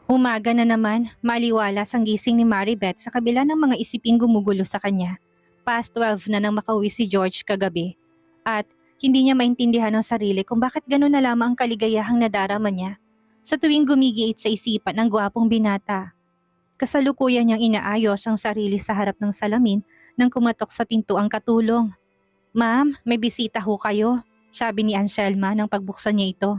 Umaga na naman, maliwalas ang gising ni Maribeth sa kabila ng mga isiping gumugulo sa kanya. Past 12 na nang makauwi si George kagabi. At hindi niya maintindihan ang sarili kung bakit gano'n na lamang ang kaligayahang nadarama niya sa tuwing gumigiit sa isipan ng gwapong binata. Kasalukuyan niyang inaayos ang sarili sa harap ng salamin nang kumatok sa pinto ang katulong. "Ma'am, may bisita ho kayo," sabi ni Anselma nang pagbuksan niya ito.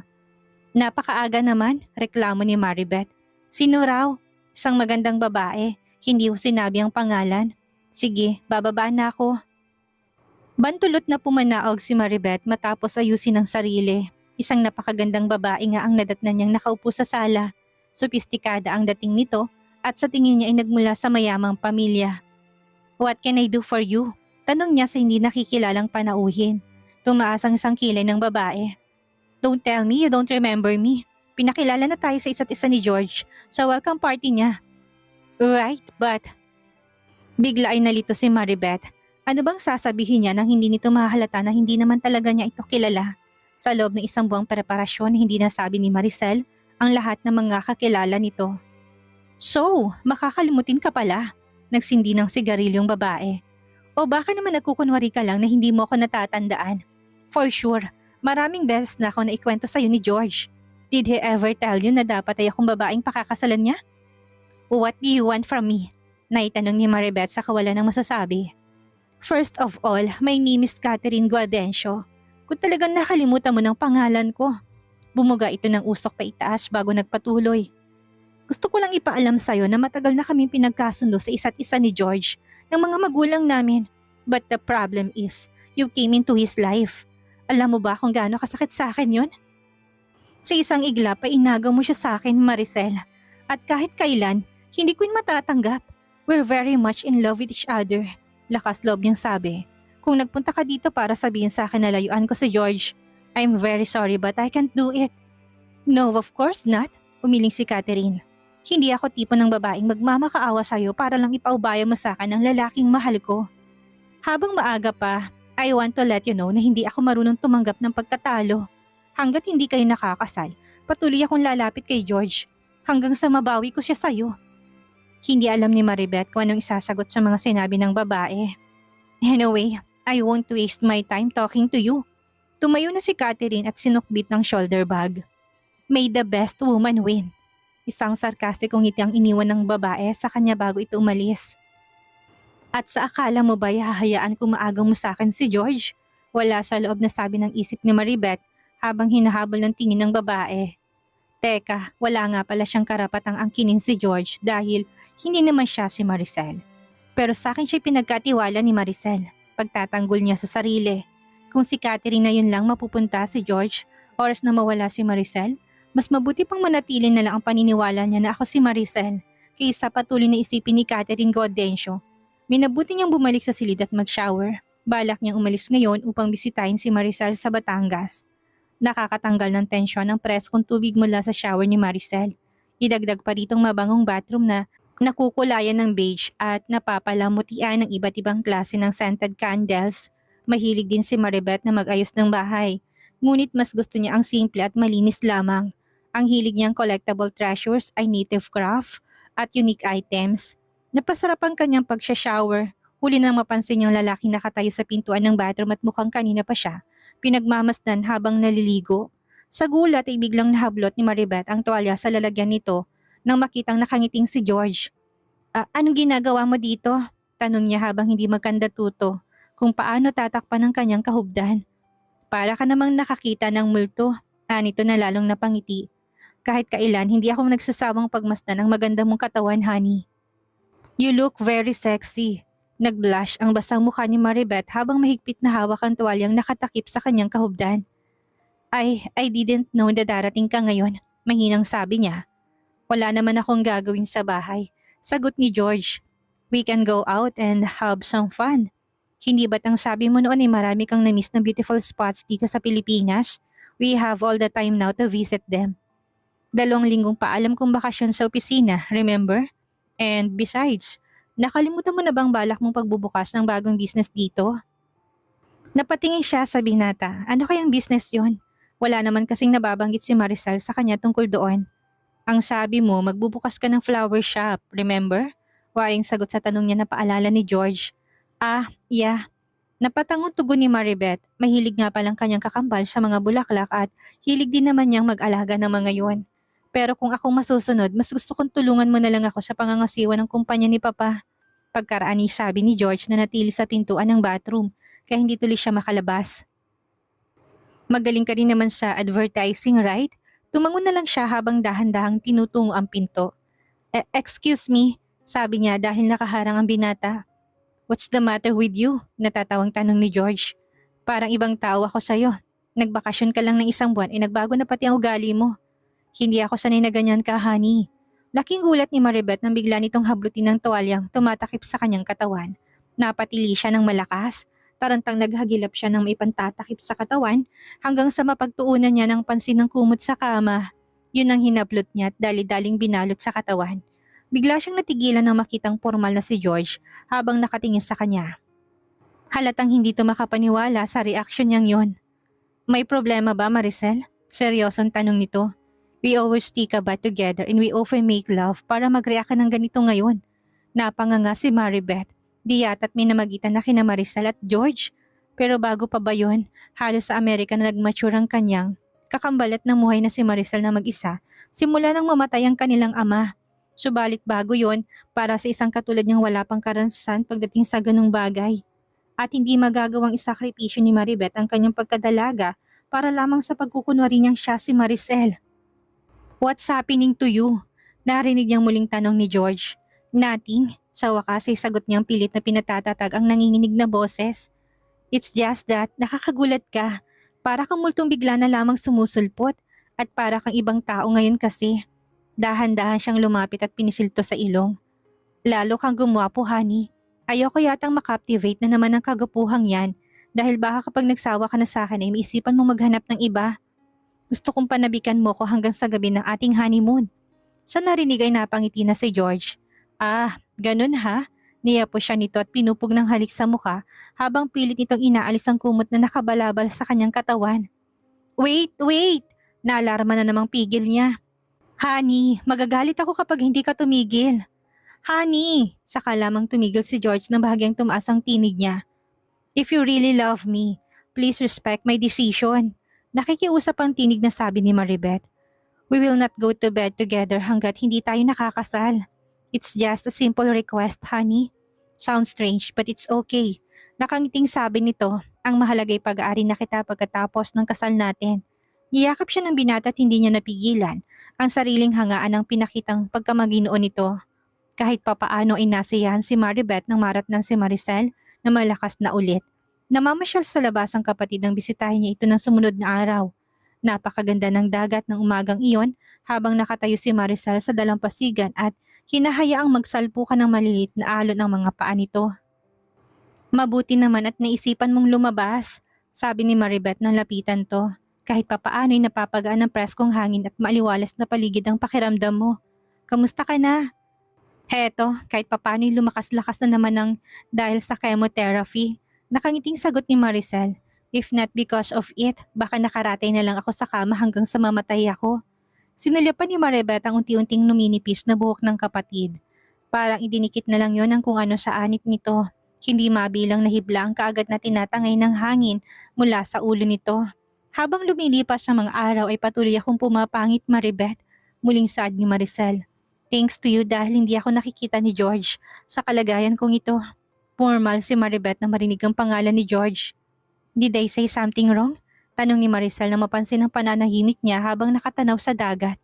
"Napakaaga naman," reklamo ni Maribeth. "Sino raw?" "Isang magandang babae. Hindi ho sinabi ang pangalan." "Sige, bababa na ako." Bantulot na pumanaog si Maribeth matapos ayusin ang sarili. Isang napakagandang babae nga ang nadatnan niyang nakaupo sa sala. Sopistikada ang dating nito at sa tingin niya ay nagmula sa mayamang pamilya. "What can I do for you?" tanong niya sa hindi nakikilalang panauhin. Tumaas ang isang kilay ng babae. "Don't tell me you don't remember me. Pinakilala na tayo sa isa't isa ni George sa welcome party niya." "Right, but..." Bigla ay nalito si Maribeth. Ano bang sasabihin niya nang hindi nito mahahalata na hindi naman talaga niya ito kilala? Sa loob ng isang buwang preparasyon, hindi nasabi ni Maricel ang lahat ng mga kakilala nito. "So, makakalimutin ka pala." Nagsindi ng sigarilyong babae. "O baka naman nagkukunwari ka lang na hindi mo ako natatandaan. For sure, maraming beses na ako naikwento sa'yo ni George. Did he ever tell you na dapat ay akong babaeng pakakasalan niya?" "What do you want from me?" naitanong ni Maribeth sa kawalan ng masasabi. "First of all, my name is Catherine Guadencio. Kung talagang nakalimutan mo ng pangalan ko." Bumuga ito ng usok pa itaas bago nagpatuloy. "Gusto ko lang ipaalam sa'yo na matagal na kaming pinagkasundo sa isa't isa ni George ng mga magulang namin. But the problem is, you came into his life. Alam mo ba kung gaano kasakit sa akin yun? Sa isang iglap ay inagaw mo siya sa akin, Maricel. At kahit kailan, hindi ko yun matatanggap. We're very much in love with each other." Lakas loob niyang sabi. "Kung nagpunta ka dito para sabihin sa akin na layuan ko si George, I'm very sorry but I can't do it." "No, of course not," umiling si Catherine. "Hindi ako tipo ng babaeng magmamakaawa sa'yo para lang ipaubaya mo sa akin ang lalaking mahal ko. Habang maaga pa, I want to let you know na hindi ako marunong tumanggap ng pagtatalo. Hanggat hindi kayo nakakasal, patuloy akong lalapit kay George hanggang sa mabawi ko siya sa'yo." Hindi alam ni Maribeth kung anong isasagot sa mga sinabi ng babae. "Anyway, I won't waste my time talking to you." Tumayo na si Catherine at sinukbit ng shoulder bag. "May the best woman win." Isang sarkastikong ngiti ang iniwan ng babae sa kanya bago ito umalis. "At sa akala mo ba hahayaan kung maagang mo sa akin si George?" Wala sa loob na sabi ng isip ni Maribeth habang hinahabol ng tingin ng babae. Teka, wala nga pala siyang karapatang angkinin si George dahil hindi naman siya si Maricel. Pero sa akin siya pinagkatiwala ni Maricel. Pagtatanggol niya sa sarili. Kung si Catherine na yun lang mapupunta si George, oras na mawala si Maricel, mas mabuti pang manatili na lang ang paniniwala niya na ako si Maricel kaysa patuloy na isipin ni Catherine Gaudencio. Minabuti niyang bumalik sa silid at mag-shower. Balak niyang umalis ngayon upang bisitahin si Maricel sa Batangas. Nakakatanggal ng tensyon ang preskong tubig mula sa shower ni Maricel. Idagdag pa ditong mabangong bathroom na nakukulayan ng beige at napapalamutian ng iba't ibang klase ng scented candles. Mahilig din si Maribeth na mag-ayos ng bahay. Ngunit mas gusto niya ang simple at malinis lamang. Ang hilig niyang collectible treasures ay native craft at unique items. Napasarap ang kanyang pag-shower. Huli nang mapansin niyang lalaki nakatayo sa pintuan ng bathroom at mukhang kanina pa siya pinagmamasdan habang naliligo. Sa gulat ay biglang nahablot ni Maribeth ang tuwalya sa lalagyan nito nang makitang nakangiting si George. Anong ginagawa mo dito?" tanong niya habang hindi magkanda tuto kung paano tatakpan ng kanyang kahubdan. "Para ka namang nakakita ng multo," anito na lalong napangiti. "Kahit kailan hindi ako nagsasawang pagmasdan ng maganda mong katawan, honey." "You look very sexy." Nag-blush ang basang mukha ni Maribeth habang mahigpit na hawak ang tuwalyang nakatakip sa kanyang kahubdan. I didn't know na darating ka ngayon," mahinang sabi niya. "Wala naman akong gagawin sa bahay," sagot ni George. "We can go out and have some fun. Hindi ba't ang sabi mo noon ay marami kang na-miss na beautiful spots dito sa Pilipinas? We have all the time now to visit them. 2 linggong paalam kong bakasyon sa opisina, remember? And besides, nakalimutan mo na bang balak mong pagbubukas ng bagong business dito?" Napatingin siya sa binata. Ano kayang business yon? Wala naman kasing nababanggit si Maricel sa kanya tungkol doon. Ang sabi mo, magbubukas ka ng flower shop, remember? Waring sagot sa tanong niya na paalala ni George. Ah, yeah. Napatangong tugon ni Maribeth. Mahilig nga palang kanyang kakambal sa mga bulaklak at hilig din naman niyang mag-alaga ng mga yon. Pero kung akong masusunod, mas gusto kong tulungan mo na lang ako sa pangangasiwa ng kumpanya ni Papa. Pagkaraan ni sabi ni George na natili sa pintuan ng bathroom kaya hindi tuloy siya makalabas. Magaling ka rin naman sa advertising, right? Tumangon na lang siya habang dahan-dahang tinutungo ang pinto. Excuse me, sabi niya dahil nakaharang ang binata. What's the matter with you? Natatawang tanong ni George. Parang ibang tao ako sa'yo. Nagbakasyon ka lang ng isang buwan nagbago na pati ang ugali mo. Hindi ako sanay na ganyan ka, honey. Laking gulat ni Maribeth nang bigla nitong hablutin ng tuwalyang tumatakip sa kanyang katawan. Napatili siya ng malakas. Tarantang naghagilap siya ng may pantatakip sa katawan hanggang sa mapagtuunan niya ng pansin ng kumot sa kama. Yun ang hinablot niya at dali-daling binalot sa katawan. Bigla siyang natigilan nang makitang formal na si George habang nakatingin sa kanya. Halatang hindi to makapaniwala sa reaksyon niyang yon. May problema ba, Maricel? Seryosong tanong nito. We always take a bath together and we often make love para mag-react ka ng ganito ngayon. Napanganga si Maribeth. Di yata't minamagitan na kina Maricel at George. Pero bago pa ba yun, halos sa Amerika na nag-mature ang kanyang kakambalat ng muhay na si Maricel na mag-isa, simula nang mamatay ang kanilang ama. Subalit bago yon, para sa isang katulad niyang wala pang karanasan pagdating sa ganung bagay. At hindi magagawang isakripisyo ni Maribeth ang kanyang pagkadalaga para lamang sa pagkukunwari niyang siya si Maricel. What's happening to you? Narinig niyang muling tanong ni George. Nothing. Sa wakas ay sagot niyang pilit na pinatatatag ang nanginginig na boses. It's just that nakakagulat ka. Para kang multong bigla na lamang sumusulpot at para kang ibang tao ngayon kasi. Dahan-dahan siyang lumapit at pinisilto sa ilong. Lalo kang gumwapo, honey. Ayoko yatang makaptivate na naman ang kagapuhang yan dahil baka kapag nagsawa ka na sa akin ay maisipan mong maghanap ng iba. Gusto kong panabikan mo ko hanggang sa gabi ng ating honeymoon. Sa narinig ay napangiti na si George. Ah, ganun ha? Niyapo siya nito at pinupog ng halik sa muka habang pilit nitong inaalis ang kumot na nakabalabal sa kanyang katawan. Wait! Naalarma na namang pigil niya. Honey, magagalit ako kapag hindi ka tumigil. Honey! Saka lamang tumigil si George nang bahagyang tumaas ang tinig niya. If you really love me, please respect my decision. Nakikiusap ang tinig na sabi ni Maribeth. We will not go to bed together hanggat hindi tayo nakakasal. It's just a simple request, honey. Sounds strange but it's okay. Nakangiting sabi nito, ang mahalagay pag-aari na kita pagkatapos ng kasal natin. Niyakap siya ng binata at hindi niya napigilan ang sariling hangaan ng pinakitang pagkamaginoon nito. Kahit papaano ay nasiyahan si Maribeth nang maratnan si Maricel na malakas na ulit. Namamasyal sa labas ang kapatid nang bisitahin niya ito ng sumunod na araw. Napakaganda ng dagat ng umagang iyon habang nakatayo si Maricel sa dalampasigan at hinahayaang magsalpukan ng malilit na alon ng mga paa nito. Mabuti naman at naisipan mong lumabas, sabi ni Maribeth nang lapitan to. Kahit papaano ay napapagaan ng preskong hangin at maaliwalas na paligid ang pakiramdam mo. Kamusta ka na? Heto, kahit papaano ay lumakas-lakas na naman ng dahil sa chemotherapy. Nakangiting sagot ni Maricel. If not because of it, baka nakaratay na lang ako sa kama hanggang sa mamatay ako. Sinulyapan ni Maribeth ang unti-unting numinipis na buhok ng kapatid. Parang idinikit na lang yon ang kung ano sa anit nito. Hindi mabilang nahibla ang kaagad na tinatangay ng hangin mula sa ulo nito. Habang lumilipas ang mga araw ay patuloy akong pumapangit, Maribeth. Muling saad ni Maricel. Thanks to you dahil hindi ako nakikita ni George sa kalagayan kong ito. Formal si Maribeth na marinig ang pangalan ni George. Did I say something wrong? Tanong ni Maricel na mapansin ang pananahimik niya habang nakatanaw sa dagat.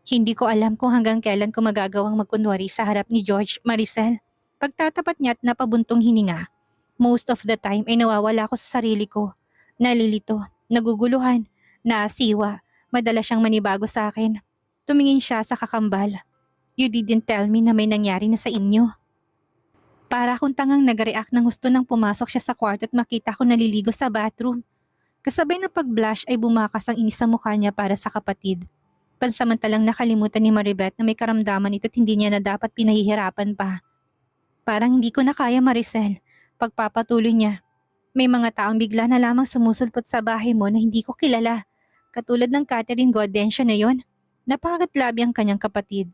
Hindi ko alam kung hanggang kailan ko magagawang magkunwari sa harap ni George, Maricel. Pagtatapat niya at napabuntong hininga. Most of the time ay nawawala ako sa sarili ko. Nalilito, naguguluhan, naasiwa, madalas siyang manibago sa akin. Tumingin siya sa kakambal. You didn't tell me na may nangyari na sa inyo. Para akong tangang nag-react ng gusto nang pumasok siya sa kwarto at makita ko naliligo sa bathroom. Kasabay ng pag-blush ay bumakas ang inis sa mukha niya para sa kapatid. Pansamantalang nakalimutan ni Maribeth na may karamdaman ito at hindi niya na dapat pinahihirapan pa. Parang hindi ko na kaya, Maricel. Pagpapatuloy niya. May mga taong bigla na lamang sumusulpot sa bahay mo na hindi ko kilala. Katulad ng Catherine Gaudencio na yon. Napakatlabi ang kanyang kapatid.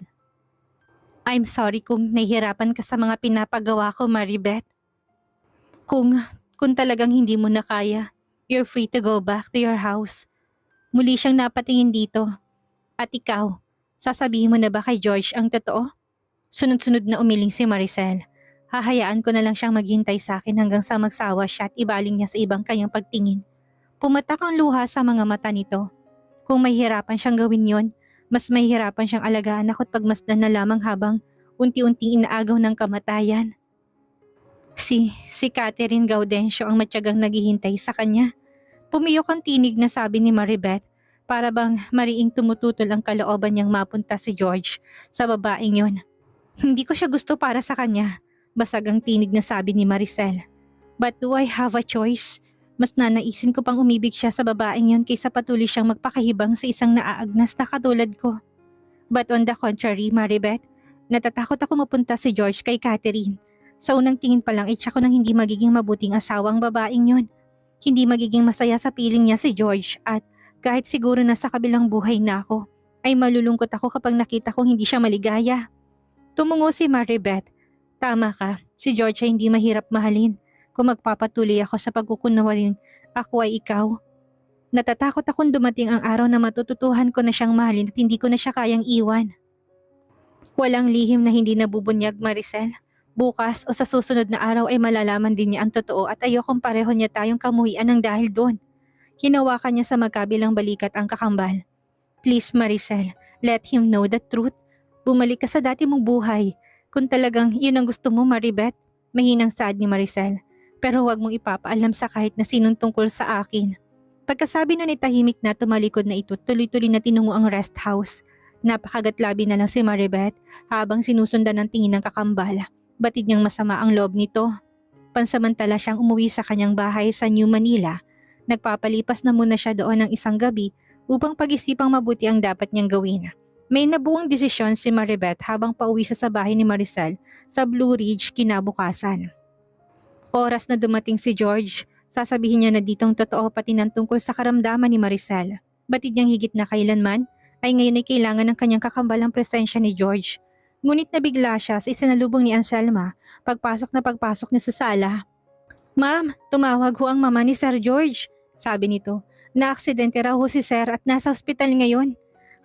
I'm sorry kung nahihirapan ka sa mga pinapagawa ko, Maribeth. Kung, kung talagang hindi mo na kaya, you're free to go back to your house. Muli siyang napatingin dito. At ikaw, sasabihin mo na ba kay George ang totoo? Sunod-sunod na umiling si Maricel. Hahayaan ko na lang siyang maghintay sa akin hanggang sa magsawa siya at ibaling niya sa ibang kanyang pagtingin. Pumatak ang luha sa mga mata nito. Kung mahihirapan siyang gawin yon, mas mahihirapan siyang alagaan ako't pagmasdan na lamang habang unti-unting inaagaw ng kamatayan. Si Catherine Gaudencio ang matyagang naghihintay sa kanya. Pumiyok ang tinig na sabi ni Maribeth, para bang mariing tumututol ang kalooban niyang mapunta si George sa babaeng yon. Hindi ko siya gusto para sa kanya, basag ang tinig na sabi ni Maricel. But do I have a choice? Mas nanaisin ko pang umibig siya sa babaeng yon kaysa patuloy siyang magpakahibang sa isang naaagnas na katulad ko. But on the contrary, Maribeth, natatakot ako mapunta si George kay Catherine. Sa unang tingin pa lang itsa ko nang hindi magiging mabuting asawa ang babaeng yon. Hindi magiging masaya sa piling niya si George at kahit siguro na sa kabilang buhay na ako, ay malulungkot ako kapag nakita kong hindi siya maligaya. Tumungo si Maribeth. Tama ka, si George ay hindi mahirap mahalin. Kung magpapatuloy ako sa pagkukunwaring ako ay ikaw. Natatakot akong dumating ang araw na matututuhan ko na siyang mahalin at hindi ko na siya kayang iwan. Walang lihim na hindi nabubunyag, Maricel. Bukas o sa susunod na araw ay malalaman din niya ang totoo at ayokong pareho niya tayong kamuhian ng dahil doon. Hinawakan niya sa magkabilang balikat ang kakambal. Please, Maricel, let him know the truth. Bumalik ka sa dati mong buhay. Kung talagang yun ang gusto mo, Maribeth, mahinang saad ni Maricel. Pero huwag mong ipapaalam sa kahit na sinong tungkol sa akin. Pagkasabi nun ay tahimik na tumalikod na ito, tuloy-tuloy na tinungo ang rest house. Napakagatlabi na lang si Maribeth habang sinusundan ng tingin ng kakambal. Batid niyang masama ang loob nito. Pansamantala siyang umuwi sa kanyang bahay sa New Manila. Nagpapalipas na muna siya doon ng isang gabi upang pag-isipang mabuti ang dapat niyang gawin. May nabuong desisyon si Maribeth habang pauwi siya sa bahay ni Maricel sa Blue Ridge kinabukasan. Oras na dumating si George, sasabihin niya na ditong totoo pati ng tungkol sa karamdaman ni Maricel. Batid niyang higit na kailanman ay ngayon ay kailangan ng kanyang kakambalang presensya ni George. Ngunit nabigla siya sa isinalubong ni Anselma pagpasok niya sa sala. Ma'am, tumawag ho ang mama ni Sir George, sabi nito. Naaksidente raw ho si Sir at nasa ospital ngayon.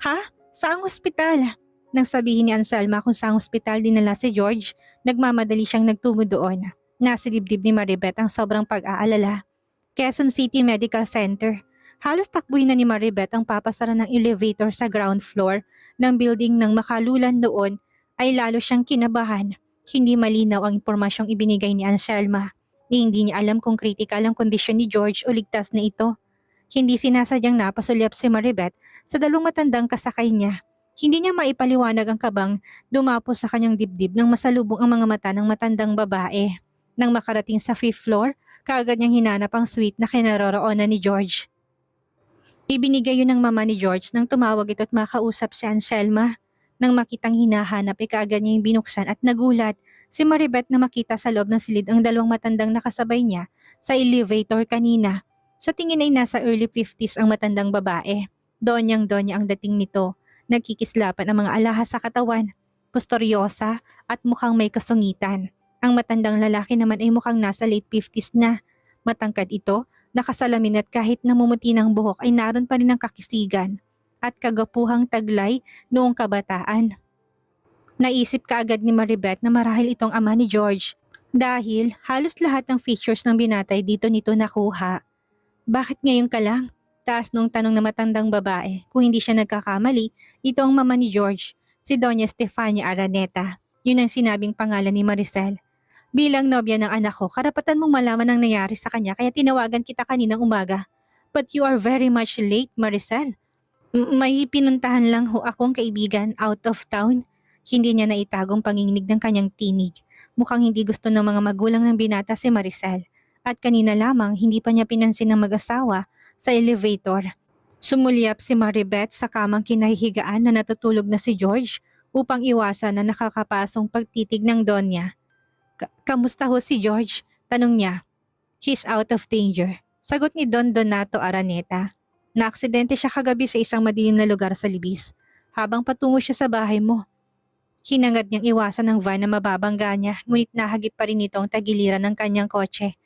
Ha? Saang ospital? Nang sabihin ni Anselma kung saang ospital dinala si George, nagmamadali siyang nagtungo doon. Nasa dibdib ni Maribeth ang sobrang pag-aalala. Quezon City Medical Center. Halos takbuhin na ni Maribeth ang papasara ng elevator sa ground floor ng building ng makalulan doon ay lalo siyang kinabahan. Hindi malinaw ang impormasyong ibinigay ni Anselma. Hindi niya alam kung critical ang kondisyon ni George o ligtas na ito. Hindi sinasadyang napasulyap si Maribeth sa dalawang matandang kasakay niya. Hindi niya maipaliwanag ang kabang dumapo sa kanyang dibdib nang masalubong ang mga mata ng matandang babae. Nang makarating sa 5th floor, kaagad niyang hinanap ang suite na kinaroroonan ni George. Ibinigay yun ng mama ni George nang tumawag ito at makausap si Anselma. Nang makitang hinahanap ay kaagad niya yung binuksan at nagulat si Maribeth na makita sa loob ng silid ang dalawang matandang nakasabay niya sa elevator kanina. Sa tingin ay nasa early 50s ang matandang babae. Donyang-donya ang dating nito. Nagkikislapan ang mga alahas sa katawan. Pustoryosa at mukhang may kasungitan. Ang matandang lalaki naman ay mukhang nasa late 50s na. Matangkad ito, nakasalamin at kahit namumuti ng buhok ay naroon pa rin ang kakisigan at kagapuhang taglay noong kabataan. Naisip kaagad ni Maribeth na marahil itong ama ni George dahil halos lahat ng features ng binatay dito nito nakuha. Bakit ngayon ka lang? Taas nung tanong na matandang babae. Kung hindi siya nagkakamali, ito ang mama ni George, si Doña Stefania Araneta. Yun ang sinabing pangalan ni Maricel. Bilang nobya ng anak ko, karapatan mong malaman ang nangyari sa kanya kaya tinawagan kita kaninang umaga. But you are very much late, Maricel. May pinuntahan lang ho akong kaibigan out of town. Hindi niya naitagong panginginig ng kanyang tinig. Mukhang hindi gusto ng mga magulang ng binata si Maricel. At kanina lamang hindi pa niya pinansin ng mag-asawa sa elevator. Sumulyap si Maribeth sa kamang kinahihigaan na natutulog na si George upang iwasan na nakakapasong pagtitig ng Donya. Kamusta ho si George? Tanong niya. He's out of danger. Sagot ni Don Donato Araneta. Naaksidente siya kagabi sa isang madilim na lugar sa Libis. habang patungo siya sa bahay mo. Hinangad niyang iwasan ng van na mababangga niya, ngunit nahagip pa rin ito ang tagiliran ng kanyang kotse.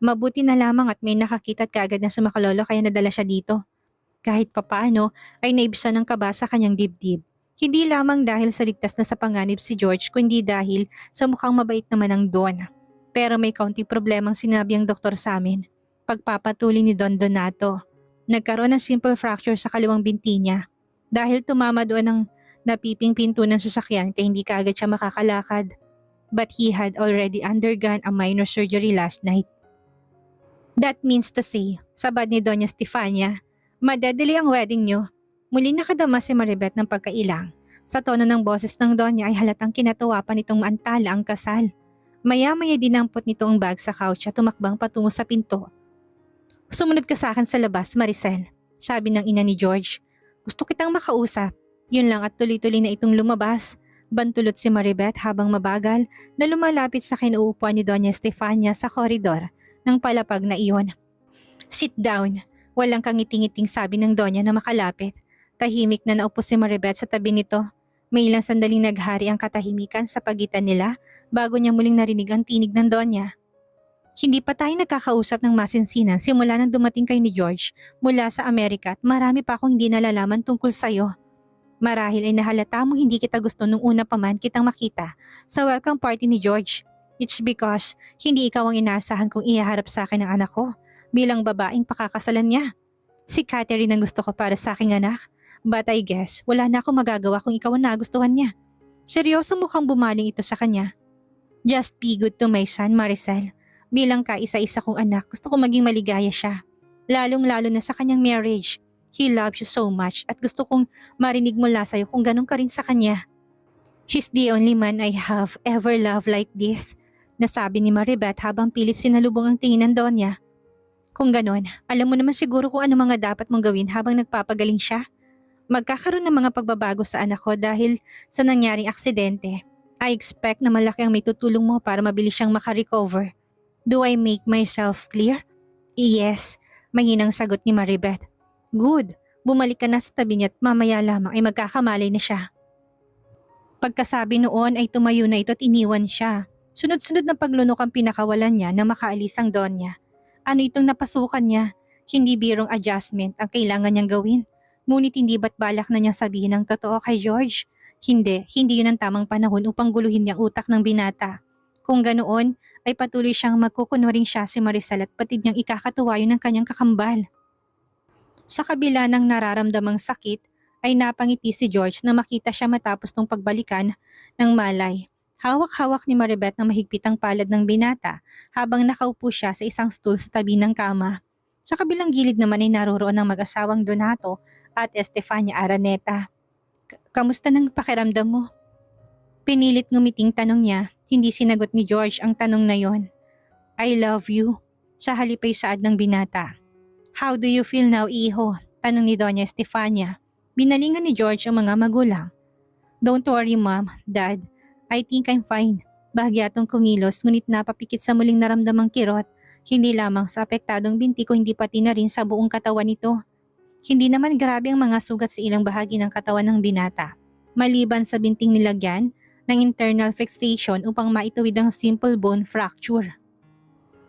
Mabuti na lamang at may nakakita at kaagad na sumakalolo kaya nadala siya dito. Kahit papaano ay naibsan ng kaba sa kanyang dibdib. Hindi lamang dahil sa ligtas na sa panganib si George kundi dahil sa mukhang mabait naman ng Don. Pero may kaunting problemang sinabi ang doktor sa amin. Pagpapatuloy ni Don Donato. Nagkaroon ng simple fracture sa kaliwang binti niya. Dahil tumama doon ang napiping pinto ng sasakyan kaya hindi kaagad siya makakalakad. But he had already undergone a minor surgery last night. That means to say, sabad ni Doña Stefania, madadali ang wedding niyo. Muli nakadama si Maribeth ng pagkailang. Sa tono ng boses ng Doña ay halatang kinatuwa pa nitong maantala ang kasal. Maya-maya dinampot nito ang bag sa couch at tumakbang patungo sa pinto. Sumunod ka sa akin sa labas, Maricel, sabi ng ina ni George. Gusto kitang makausap. Yun lang at tuloy-tuloy na itong lumabas. Bantulot si Maribeth habang mabagal na lumalapit sa kinuupuan ni Doña Stefania sa koridor ng palapag na iyon. Sit down. Walang kangiting-ngiting sabi ng Doña na makalapit. Tahimik na naupo si Maribeth sa tabi nito. May ilang sandaling naghari ang katahimikan sa pagitan nila bago niya muling narinig ang tinig ng Doña. Hindi pa tayo nagkakausap ng masinsinan simula nang dumating kay ni George mula sa Amerika at marami pa akong hindi nalalaman tungkol sa'yo. Marahil ay nahalata mo hindi kita gusto nung una pa man kitang makita sa welcome party ni George. It's because hindi ikaw ang inaasahan kong ihaharap sa akin ng anak ko bilang babaeng pakakasalan niya. Si Catherine ang gusto ko para sa aking anak. But I guess wala na akong magagawa kung ikaw ang nagustuhan niya. Seryoso mukhang bumaling ito sa kanya. Just be good to my son, Maricel. Bilang kaisa-isa kong anak, gusto ko maging maligaya siya. Lalong-lalo na sa kanyang marriage. He loves you so much at gusto kong marinig mula sa'yo kung ganun ka rin sa kanya. He's the only man I have ever loved like this, nasabi ni Maribeth habang pilit sinalubong ang tingin ng Donya. Kung ganun, alam mo naman siguro kung ano mga dapat mong gawin habang nagpapagaling siya. Magkakaroon ng mga pagbabago sa anak ko dahil sa nangyaring aksidente. I expect na malaki ang may tutulong mo para mabilis siyang makarecover. Do I make myself clear? Yes, mahinang sagot ni Maribeth. Good, bumalik ka na sa tabi niya at mamaya lamang ay magkakamalay na siya. Pagkasabi noon ay tumayo na ito at iniwan siya. Sunod-sunod na paglunok ang pinakawalan niya na makaalis ang Donya. Ano itong napasukan niya? Hindi birong adjustment ang kailangan niyang gawin. Ngunit hindi ba't balak na niyang sabihin ang totoo kay George? Hindi yun ang tamang panahon upang guluhin niyang utak ng binata. Kung ganoon, ay patuloy siyang magkukunwaring siya si Maricel at patid niyang ikakatuwa yun ng kanyang kakambal. Sa kabila ng nararamdamang sakit, ay napangiti si George na makita siya matapos ng pagbalikan ng malay. Hawak-hawak ni Maribeth na mahigpit ang palad ng binata habang nakaupo siya sa isang stool sa tabi ng kama. Sa kabilang gilid naman ay naroroon ang mag-asawang Donato at Estefania Araneta. Kamusta nang pakiramdam mo? Pinilit ngumiting tanong niya, hindi sinagot ni George ang tanong na yon. I love you, sa halip ay saad ng binata. How do you feel now, iho? Tanong ni Doña Estefania. Binalingan ni George ang mga magulang. Don't worry mom, dad. I think I'm fine. Bahagyatong kumilos ngunit napapikit sa muling naramdamang kirot. Hindi lamang sa apektadong binti ko hindi pati na rin sa buong katawan nito. Hindi naman grabe ang mga sugat sa ilang bahagi ng katawan ng binata. Maliban sa binting nilagyan ng internal fixation upang maituwid ang simple bone fracture.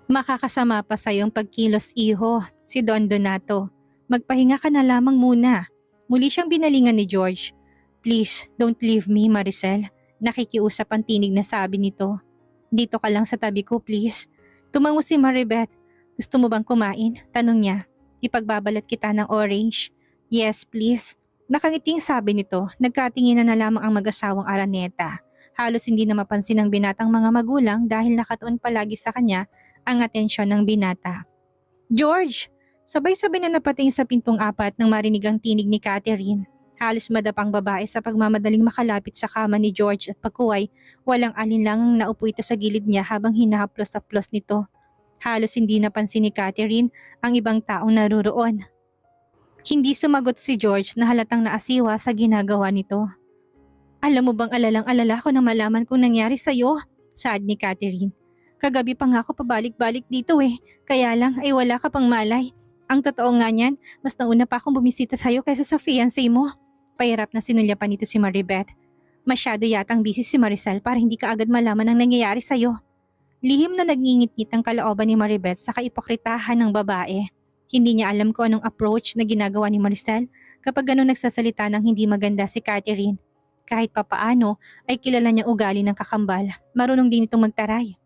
Makakasama pa sa iyong pagkilos iho, si Don Donato. Magpahinga ka na lamang muna. Muli siyang binalingan ni George. Please, don't leave me, Maricel. Nakikiusap ang tinig na sabi nito. Dito ka lang sa tabi ko, please. Tumango si Maribeth. Gusto mo bang kumain? Tanong niya. Ipagbabalat kita ng orange. Yes, please. Nakangiting sabi nito. Nagkatinginan na lamang ang mag-asawang Araneta. Halos hindi na mapansin ng binatang mga magulang dahil nakatuon palagi sa kanya ang atensyon ng binata. George! Sabay-sabay na napating sa pintong apat nang marinig ang tinig ni Catherine. Halos madapang babae sa pagmamadaling makalapit sa kama ni George at pagkuway, walang alinlangang naupo ito sa gilid niya habang hinahaplos-aplos nito. Halos hindi napansin ni Catherine ang ibang taong naruroon. Hindi sumagot si George na halatang naasiwa sa ginagawa nito. Alam mo bang alalang-alala ko na malaman kung nangyari sa'yo? Saad ni Catherine. Kagabi pa nga ako pabalik-balik dito kaya lang ay wala ka pang malay. Ang totoo nga niyan, mas nauna pa akong bumisita sa'yo kaysa sa fiancé mo. Pahirap na sinulya pa nito si Maribeth. Masyado yatang busy si Maricel para hindi ka agad malaman ang nangyayari sa'yo. Lihim na nagngingit-ngit ang kalooban ni Maribeth sa kaipokritahan ng babae. Hindi niya alam kung anong approach na ginagawa ni Maricel kapag gano'n nagsasalita ng hindi maganda si Catherine. Kahit papaano ay kilala niya ugali ng kakambal, marunong din itong magtaray.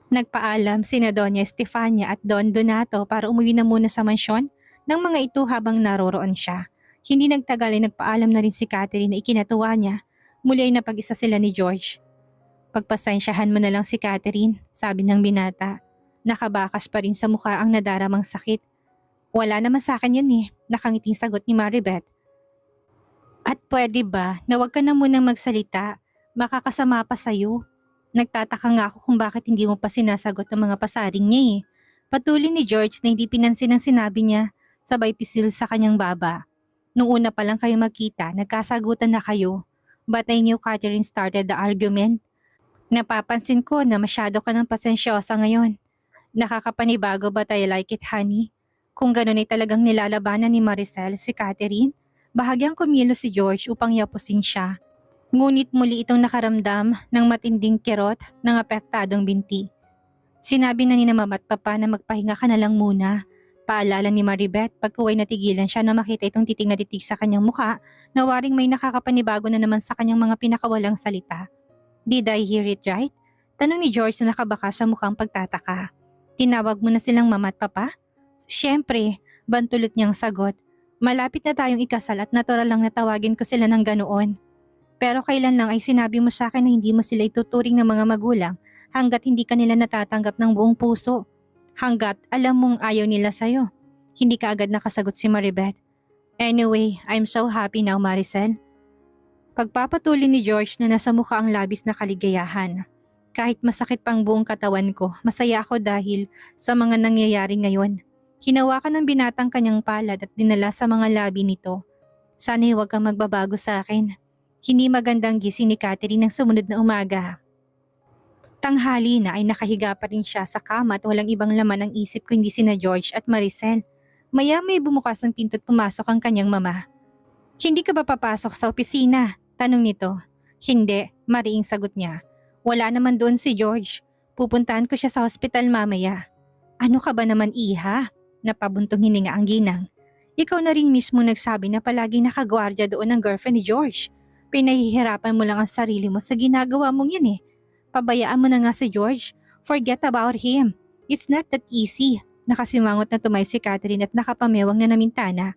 Nagpaalam sina Doña Estefania at Don Donato para umuwi na muna sa mansyon ng mga ito habang naroroon siya. Hindi nagtagal ay nagpaalam na rin si Catherine na ikinatuwa niya. Muli ay napag-isa sila ni George. Pagpasensyahan mo na lang si Catherine, sabi ng binata. Nakabakas pa rin sa mukha ang nadaramang sakit. Wala naman sa akin yun nakangiting sagot ni Maribeth. At pwede ba na wag ka na munang magsalita? Makakasama pa sa'yo. Nagtataka nga ako kung bakit hindi mo pa sinasagot ang mga pasaring niya Patuloy ni George na hindi pinansin ang sinabi niya, sabay pisil sa kanyang baba. Nung una pa lang kayo magkita, nagkasagutan na kayo. But I knew Catherine started the argument. Napapansin ko na masyado ka ng pasensyosa ngayon. Nakakapanibago but I like it, honey. Kung ganun ay talagang nilalabanan ni Maricel si Catherine, bahagyang kumilos si George upang yapusin siya. Ngunit muli itong nakaramdam ng matinding kirot ng apektadong binti. Sinabi na ni na mama at papa na magpahinga ka na lang muna. Paalala ni Maribeth pagkuway natigilan siya na makita itong titig na titig sa kanyang mukha na waring may nakakapanibago na naman sa kanyang mga pinakawalang salita. Did I hear it right? Tanong ni George na nakabaka sa mukhang pagtataka. Tinawag mo na silang mama at papa? Siyempre, bantulot niyang sagot. Malapit na tayong ikasal at natural lang na tawagin ko sila ng ganoon. Pero kailan lang ay sinabi mo sa akin na hindi mo sila ituturing ng mga magulang hanggat hindi ka nila natatanggap ng buong puso. Hanggat alam mong ayaw nila sa'yo. Hindi ka agad nakasagot si Maribeth. Anyway, I'm so happy now, Maricel. Pagpapatuloy ni George na nasa mukha ang labis na kaligayahan. Kahit masakit pang buong katawan ko, masaya ako dahil sa mga nangyayari ngayon. Hinawakan ng binatang kanyang palad at dinala sa mga labi nito. Sana'y huwag kang magbabago sa akin. Hindi magandang gising ni Catherine ng sumunod na umaga. Tanghali na ay nakahiga pa rin siya sa kama at walang ibang laman ang isip kundi sina George at Maricel. Maya-may bumukas ang pinto at pumasok ang kanyang mama. Hindi ka ba papasok sa opisina? Tanong nito. Hindi, mariing sagot niya. Wala naman doon si George. Pupuntahan ko siya sa hospital mamaya. Ano ka ba naman iha? Napabuntong hininga ang ginang. Ikaw na rin mismo nagsabi na palaging nakagwardya doon ang girlfriend ni George. Pinahihirapan mo lang ang sarili mo sa ginagawa mong yan Pabayaan mo na nga si George. Forget about him. It's not that easy. Nakasimangot na tumay si Catherine at nakapamewang na namintana.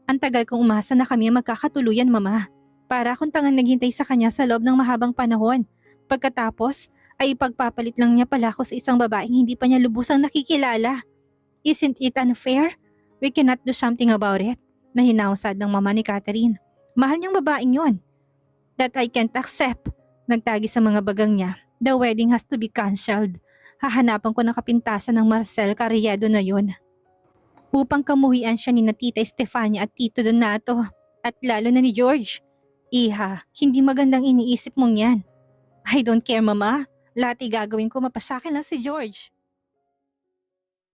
Ang tagal kong umasa na kami magkakatuluyan, mama. Para akong tangang naghintay sa kanya sa loob ng mahabang panahon. Pagkatapos, ay ipagpapalit lang niya pala ako sa isang babaeng hindi pa niya lubusang nakikilala. Isn't it unfair? We cannot do something about it. Nahinahusad ng mama ni Catherine. Mahal niyang babaeng yon. That I can't accept. Nagtagi sa mga bagang niya. The wedding has to be cancelled. Hahanapan ko ng kapintasan ng Marcel Carriedo na yon. Upang kamuhian siya ni na Tita Estefania at Tito Donato. At lalo na ni George. Iha, hindi magandang iniisip mong yan. I don't care, mama. Lahat gagawin ko, mapasakin lang si George.